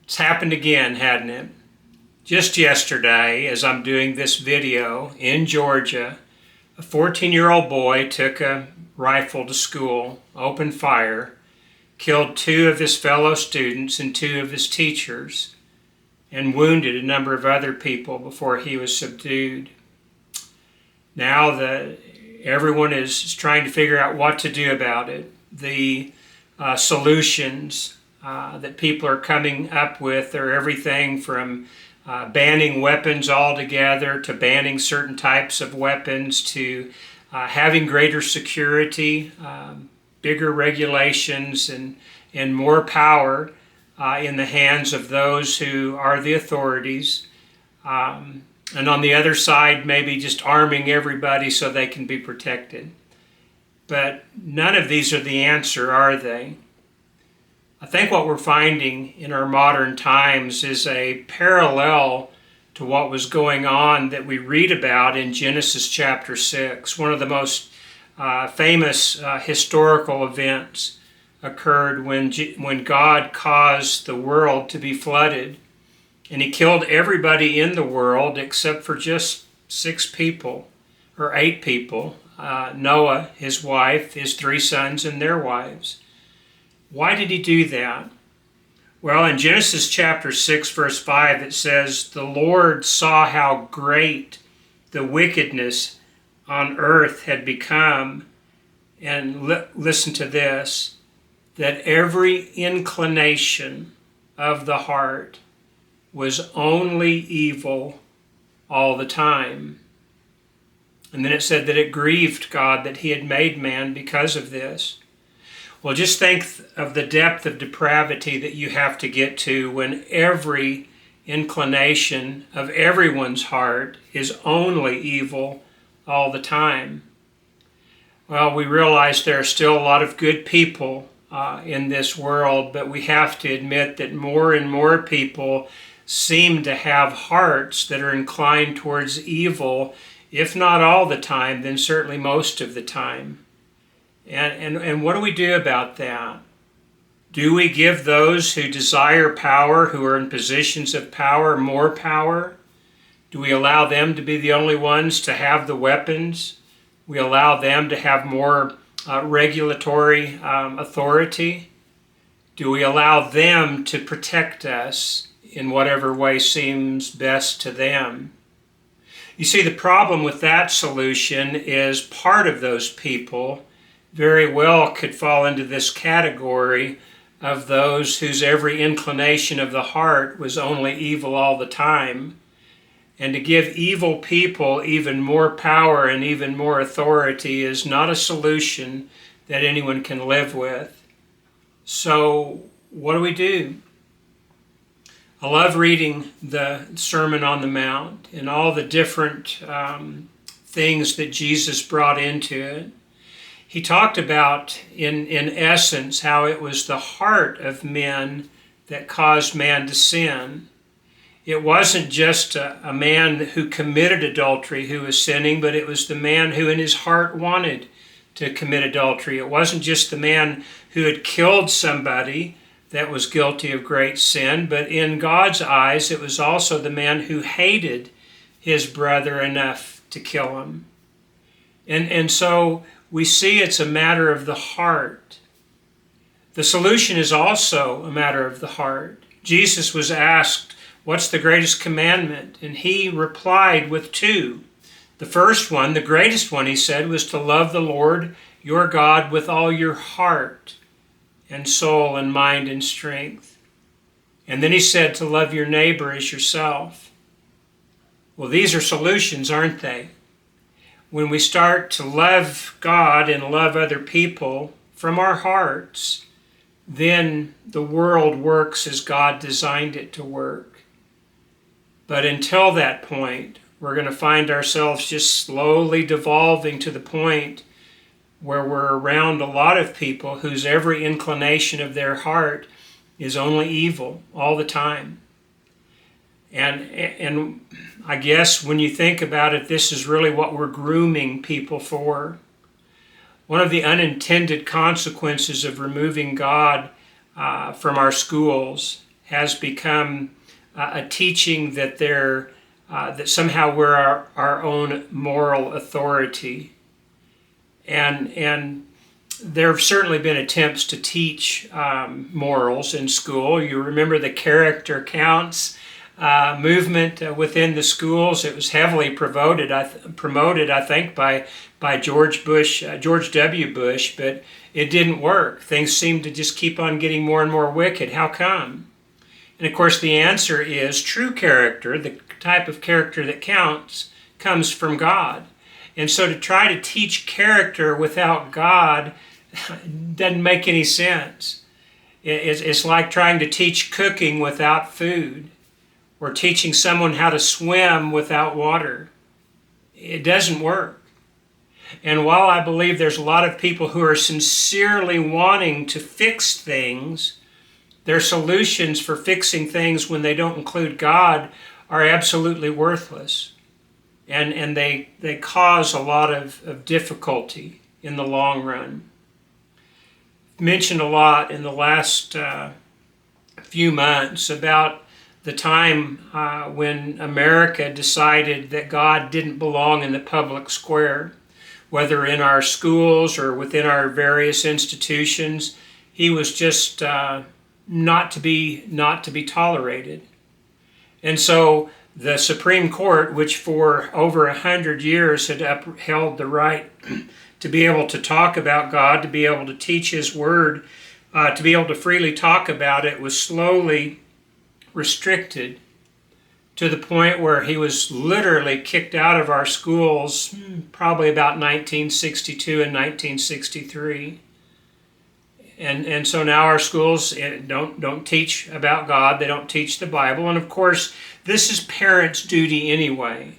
It's happened again, hadn't it? Just yesterday, as I'm doing this video in Georgia, a 14-year-old boy took a rifle to school, opened fire, killed 2 of his fellow students and 2 of his teachers, and wounded a number of other people before he was subdued. Now everyone is trying to figure out what to do about it. The solutions that people are coming up with are everything from banning weapons altogether to banning certain types of weapons to having greater security, bigger regulations, and more power in the hands of those who are the authorities. And on the other side, maybe just arming everybody so they can be protected. But none of these are the answer, are they? I think what we're finding in our modern times is a parallel to what was going on that we read about in Genesis chapter 6. One of the most famous historical events occurred when God caused the world to be flooded. And he killed everybody in the world except for just 6 people, or 8 people. Noah, his wife, his 3 sons, and their wives. Why did he do that? Well, in Genesis chapter 6, verse 5, it says, "The Lord saw how great the wickedness on earth had become," and listen to this, "that every inclination of the heart was only evil all the time." And then it said that it grieved God that he had made man because of this. Well, just think of the depth of depravity that you have to get to when every inclination of everyone's heart is only evil all the time. Well, we realize there are still a lot of good people in this world, but we have to admit that more and more people seem to have hearts that are inclined towards evil, if not all the time, then certainly most of the time. And what do we do about that? Do we give those who desire power, who are in positions of power, more power? Do we allow them to be the only ones to have the weapons? We allow them to have more regulatory authority? Do we allow them to protect us in whatever way seems best to them? You see, the problem with that solution is part of those people very well could fall into this category of those whose every inclination of the heart was only evil all the time. And to give evil people even more power and even more authority is not a solution that anyone can live with. So what do we do? I love reading the Sermon on the Mount and all the different things that Jesus brought into it. He talked about, in essence, how it was the heart of men that caused man to sin. It wasn't just a man who committed adultery who was sinning, but it was the man who in his heart wanted to commit adultery. It wasn't just the man who had killed somebody that was guilty of great sin, but in God's eyes, it was also the man who hated his brother enough to kill him. And so we see it's a matter of the heart. The solution is also a matter of the heart. Jesus was asked, "What's the greatest commandment?" And he replied with 2. The first one, the greatest one, he said, was to love the Lord your God with all your heart and soul and mind and strength. And then he said to love your neighbor as yourself. Well, these are solutions, aren't they? When we start to love God and love other people from our hearts, then the world works as God designed it to work. But until that point, we're going to find ourselves just slowly devolving to the point where we're around a lot of people whose every inclination of their heart is only evil all the time. And I guess when you think about it, this is really what we're grooming people for. One of the unintended consequences of removing God from our schools has become a teaching that that somehow we're our own moral authority. And there have certainly been attempts to teach morals in school. You remember the character counts movement within the schools. It was heavily promoted, I think, by George W. Bush, but it didn't work. Things seemed to just keep on getting more and more wicked. How come? And of course, the answer is true character, the type of character that counts, comes from God. And so to try to teach character without God doesn't make any sense. It's like trying to teach cooking without food, or teaching someone how to swim without water. It doesn't work. And while I believe there's a lot of people who are sincerely wanting to fix things, their solutions for fixing things when they don't include God are absolutely worthless. And they cause a lot of difficulty in the long run. Mentioned a lot in the last few months about the time when America decided that God didn't belong in the public square, whether in our schools or within our various institutions. He was just not to be tolerated. And so the Supreme Court, which for over 100 years had upheld the right to be able to talk about God, to be able to teach His Word, to be able to freely talk about it, was slowly restricted to the point where he was literally kicked out of our schools probably about 1962 and 1963. And so now our schools don't teach about God. They don't teach the Bible. And of course, this is parents' duty anyway.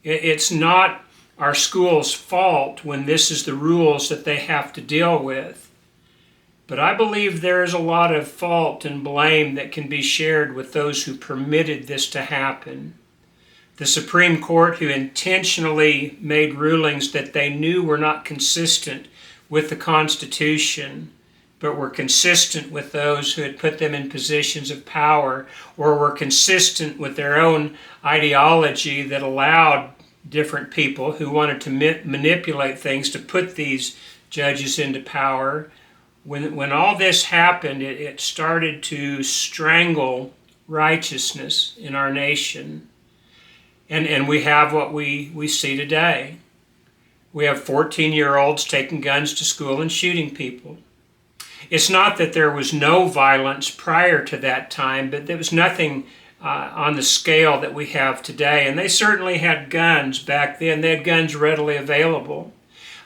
It's not our school's fault when this is the rules that they have to deal with. But I believe there is a lot of fault and blame that can be shared with those who permitted this to happen. The Supreme Court, who intentionally made rulings that they knew were not consistent with the Constitution, but were consistent with those who had put them in positions of power, or were consistent with their own ideology that allowed different people who wanted to manipulate things to put these judges into power. When all this happened, it started to strangle righteousness in our nation. And we have what we see today. We have 14-year-olds taking guns to school and shooting people. It's not that there was no violence prior to that time, but there was nothing on the scale that we have today. And they certainly had guns back then. They had guns readily available.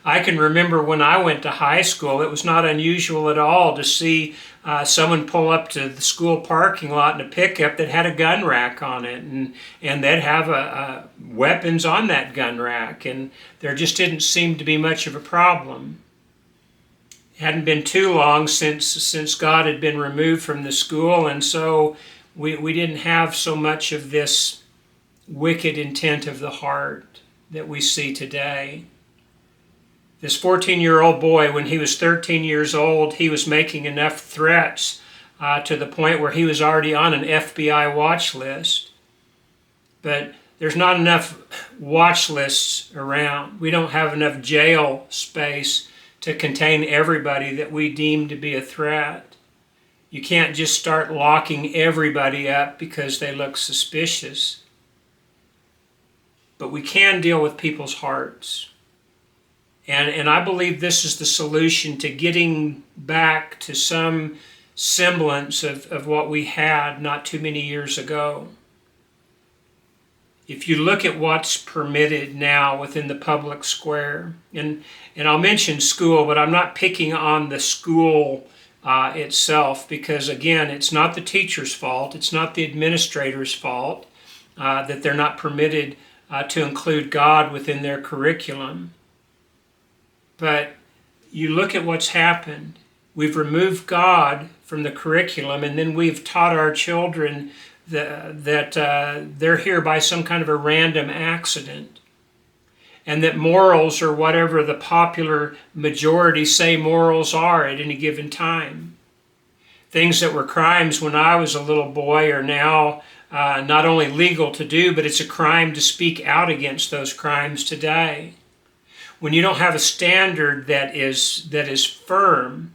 I can remember when I went to high school, it was not unusual at all to see someone pull up to the school parking lot in a pickup that had a gun rack on it, and they'd have weapons on that gun rack, and there just didn't seem to be much of a problem. It hadn't been too long since God had been removed from the school, and so we didn't have so much of this wicked intent of the heart that we see today. This 14-year-old boy, when he was 13 years old, he was making enough threats to the point where he was already on an FBI watch list. But there's not enough watch lists around. We don't have enough jail space to contain everybody that we deem to be a threat. You can't just start locking everybody up because they look suspicious. But we can deal with people's hearts. And I believe this is the solution to getting back to some semblance of what we had not too many years ago. If you look at what's permitted now within the public square, and I'll mention school, but I'm not picking on the school itself, because again, it's not the teacher's fault, it's not the administrator's fault that they're not permitted to include God within their curriculum. But you look at what's happened. We've removed God from the curriculum, and then we've taught our children that they're here by some kind of a random accident, and that morals are whatever the popular majority say morals are at any given time. Things that were crimes when I was a little boy are now not only legal to do, but it's a crime to speak out against those crimes today. When you don't have a standard that is firm,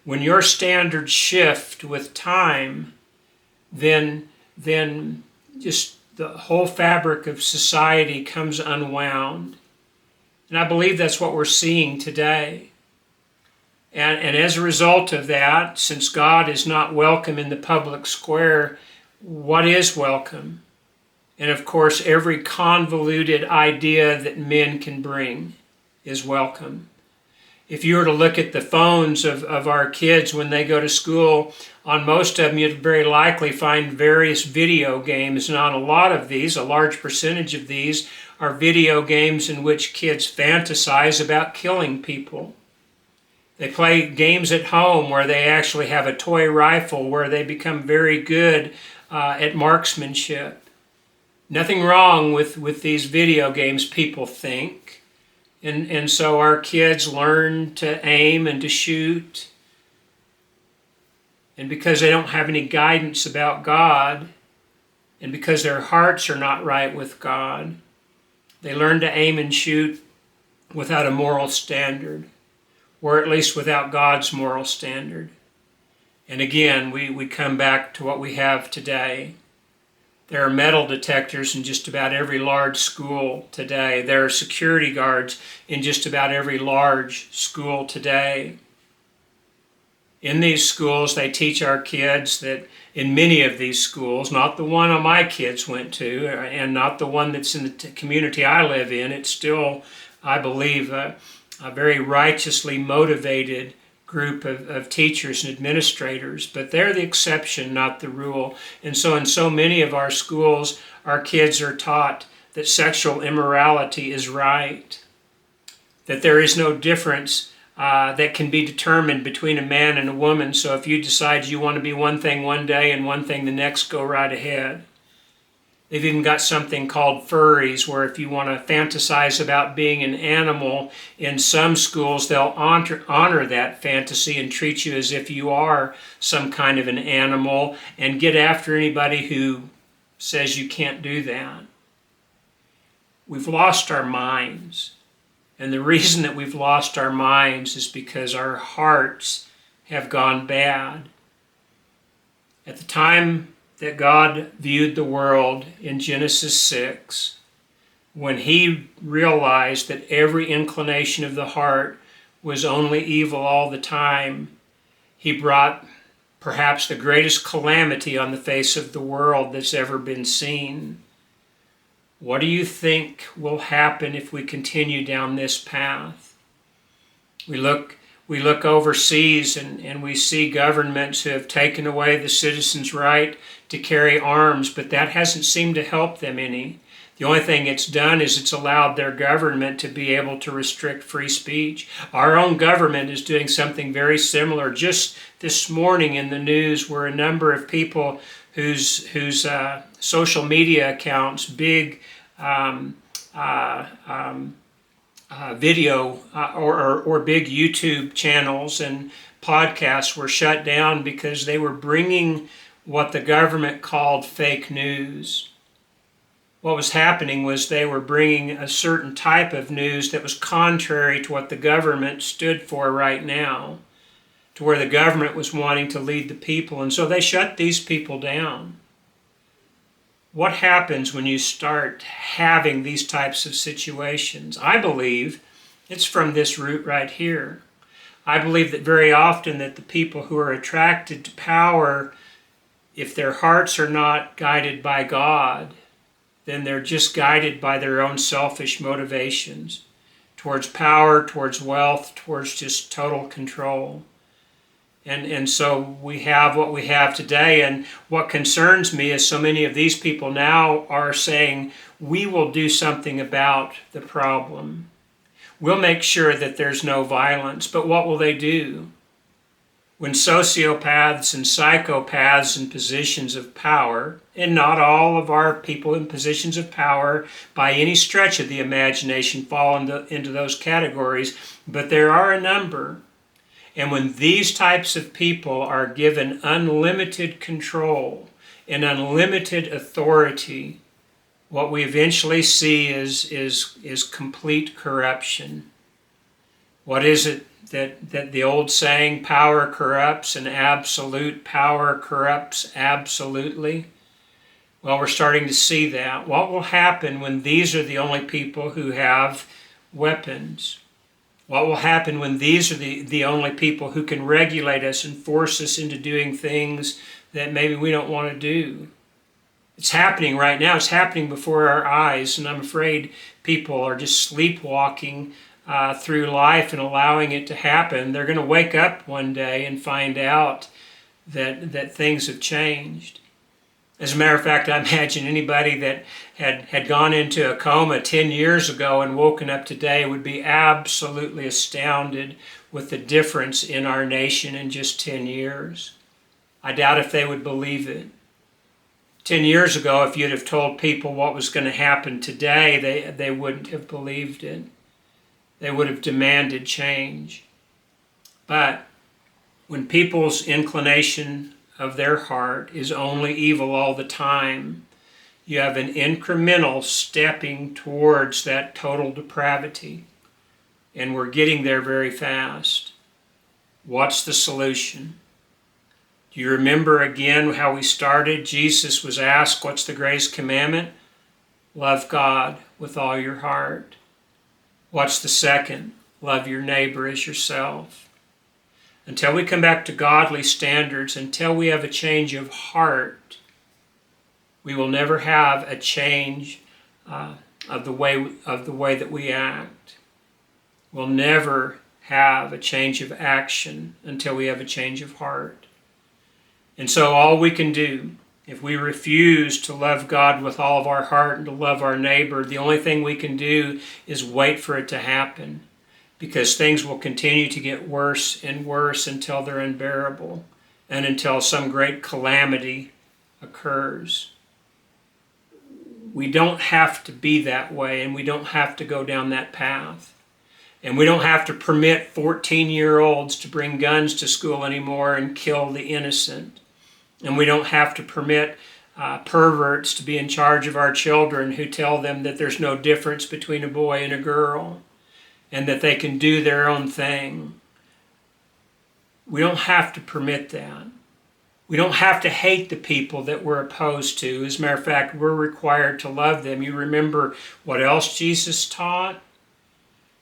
when your standards shift with time, then just the whole fabric of society comes unwound. And I believe that's what we're seeing today. And as a result of that, since God is not welcome in the public square, what is welcome? And of course, every convoluted idea that men can bring is welcome. If you were to look at the phones of our kids when they go to school, on most of them you'd very likely find various video games. And on a lot of these, a large percentage of these, are video games in which kids fantasize about killing people. They play games at home where they actually have a toy rifle where they become very good at marksmanship. Nothing wrong with these video games, people think. And so our kids learn to aim and to shoot. And because they don't have any guidance about God, and because their hearts are not right with God, they learn to aim and shoot without a moral standard, or at least without God's moral standard. And again, we come back to what we have today. There are metal detectors in just about every large school today. There are security guards in just about every large school today. In these schools, they teach our kids that in many of these schools, not the one my kids went to, and not the one that's in the community I live in, it's still, I believe, a very righteously motivated group of teachers and administrators, but they're the exception, not the rule. And so in so many of our schools, our kids are taught that sexual immorality is right, that there is no difference that can be determined between a man and a woman. So if you decide you want to be one thing one day and one thing the next, go right ahead. They've even got something called furries, where if you want to fantasize about being an animal, in some schools they'll honor that fantasy and treat you as if you are some kind of an animal and get after anybody who says you can't do that. We've lost our minds. And the reason that we've lost our minds is because our hearts have gone bad. At the time that God viewed the world in Genesis 6, when he realized that every inclination of the heart was only evil all the time, he brought perhaps the greatest calamity on the face of the world that's ever been seen. What do you think will happen if we continue down this path? We look overseas and we see governments who have taken away the citizens' right to carry arms, but that hasn't seemed to help them any. The only thing it's done is it's allowed their government to be able to restrict free speech. Our own government is doing something very similar. Just this morning in the news were a number of people whose social media accounts, big video or big YouTube channels and podcasts were shut down because they were bringing what the government called fake news. What was happening was they were bringing a certain type of news that was contrary to what the government stood for right now, to where the government was wanting to lead the people, and so they shut these people down. What happens when you start having these types of situations? I believe it's from this root right here. I believe that very often that the people who are attracted to power, if their hearts are not guided by God, then they're just guided by their own selfish motivations towards power, towards wealth, towards just total control. And so we have what we have today, and what concerns me is so many of these people now are saying, we will do something about the problem. We'll make sure that there's no violence, but what will they do? When sociopaths and psychopaths in positions of power, and not all of our people in positions of power by any stretch of the imagination fall into those categories, but there are a number. And when these types of people are given unlimited control and unlimited authority, what we eventually see is complete corruption. What is it that the old saying, power corrupts and absolute power corrupts absolutely? Well, we're starting to see that. What will happen when these are the only people who have weapons? What will happen when these are the only people who can regulate us and force us into doing things that maybe we don't want to do? It's happening right now. It's happening before our eyes, and I'm afraid people are just sleepwalking through life and allowing it to happen. They're going to wake up one day and find out that things have changed. As a matter of fact, I imagine anybody that had gone into a coma 10 years ago and woken up today would be absolutely astounded with the difference in our nation in just 10 years. I doubt if they would believe it. 10 years ago, if you'd have told people what was going to happen today, they wouldn't have believed it. They would have demanded change. But when people's inclination of their heart is only evil all the time, you have an incremental stepping towards that total depravity. And we're getting there very fast. What's the solution? Do you remember again how we started? Jesus was asked, what's the greatest commandment? Love God with all your heart. What's the second? Love your neighbor as yourself. Until we come back to godly standards, until we have a change of heart, we will never have a change of the way that we act. We'll never have a change of action until we have a change of heart. And so all we can do, if we refuse to love God with all of our heart and to love our neighbor, the only thing we can do is wait for it to happen, because things will continue to get worse and worse until they're unbearable and until some great calamity occurs. We don't have to be that way, and we don't have to go down that path. And we don't have to permit 14-year-olds to bring guns to school anymore and kill the innocent. And we don't have to permit perverts to be in charge of our children who tell them that there's no difference between a boy and a girl and that they can do their own thing. We don't have to permit that. We don't have to hate the people that we're opposed to. As a matter of fact, we're required to love them. You remember what else Jesus taught?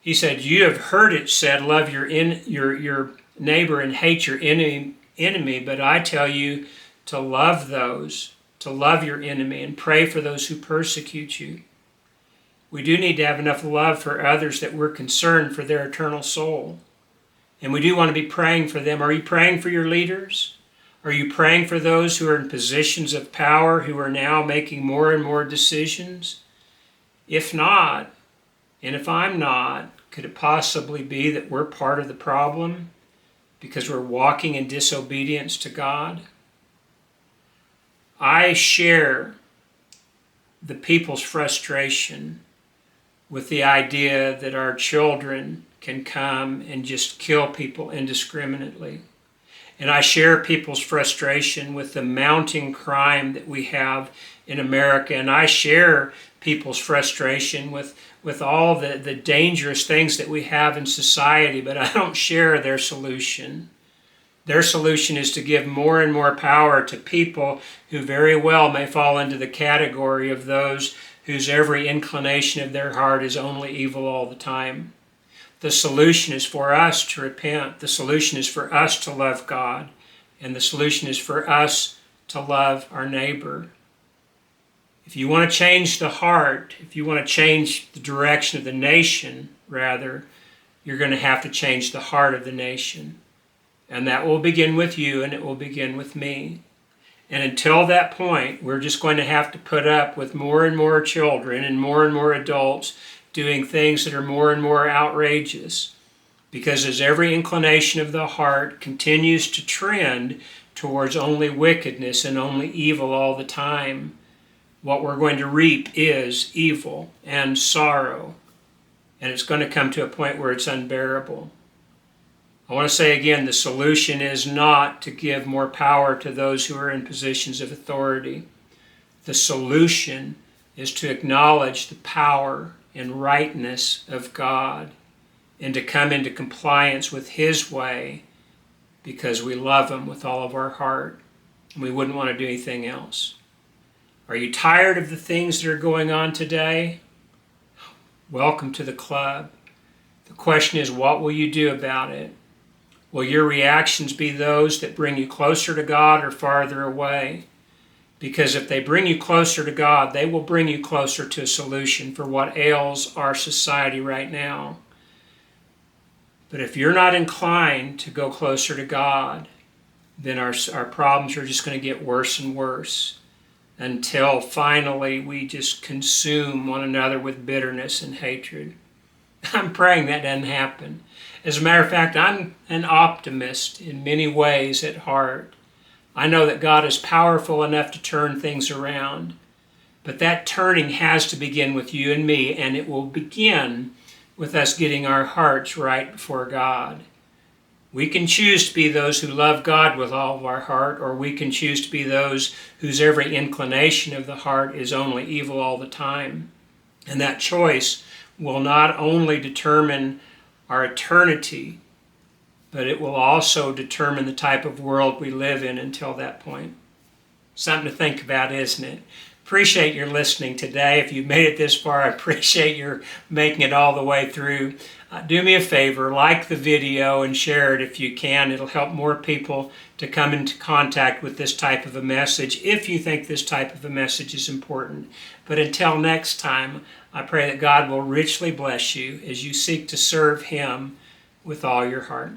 He said, you have heard it said, love your neighbor and hate your enemy, but I tell you to love those, to love your enemy, and pray for those who persecute you. We do need to have enough love for others that we're concerned for their eternal soul. And we do want to be praying for them. Are you praying for your leaders? Are you praying for those who are in positions of power who are now making more and more decisions? If not, and if I'm not, could it possibly be that we're part of the problem because we're walking in disobedience to God? I share the people's frustration with the idea that our children can come and just kill people indiscriminately. And I share people's frustration with the mounting crime that we have in America. And I share people's frustration with all the dangerous things that we have in society, but I don't share their solution. Their solution is to give more and more power to people who very well may fall into the category of those whose every inclination of their heart is only evil all the time. The solution is for us to repent. The solution is for us to love God. And the solution is for us to love our neighbor. If you want to change the heart, if you want to change the direction of the nation, rather, you're going to have to change the heart of the nation. And that will begin with you, and it will begin with me. And until that point, we're just going to have to put up with more and more children and more adults doing things that are more and more outrageous. Because as every inclination of the heart continues to trend towards only wickedness and only evil all the time, what we're going to reap is evil and sorrow. And it's going to come to a point where it's unbearable. I want to say again, the solution is not to give more power to those who are in positions of authority. The solution is to acknowledge the power and rightness of God and to come into compliance with His way because we love Him with all of our heart and we wouldn't want to do anything else. Are you tired of the things that are going on today? Welcome to the club. The question is, what will you do about it? Will your reactions be those that bring you closer to God or farther away? Because if they bring you closer to God, they will bring you closer to a solution for what ails our society right now. But if you're not inclined to go closer to God, then our problems are just going to get worse and worse until finally we just consume one another with bitterness and hatred. I'm praying that doesn't happen. As a matter of fact, I'm an optimist in many ways at heart. I know that God is powerful enough to turn things around, but that turning has to begin with you and me, and it will begin with us getting our hearts right before God. We can choose to be those who love God with all of our heart, or we can choose to be those whose every inclination of the heart is only evil all the time. And that choice will not only determine our eternity, but it will also determine the type of world we live in until that point. Something to think about, isn't it? Appreciate your listening today. If you've made it this far, I appreciate your making it all the way through. Do me a favor, like the video and share it if you can. It'll help more people to come into contact with this type of a message if you think this type of a message is important. But until next time, I pray that God will richly bless you as you seek to serve Him with all your heart.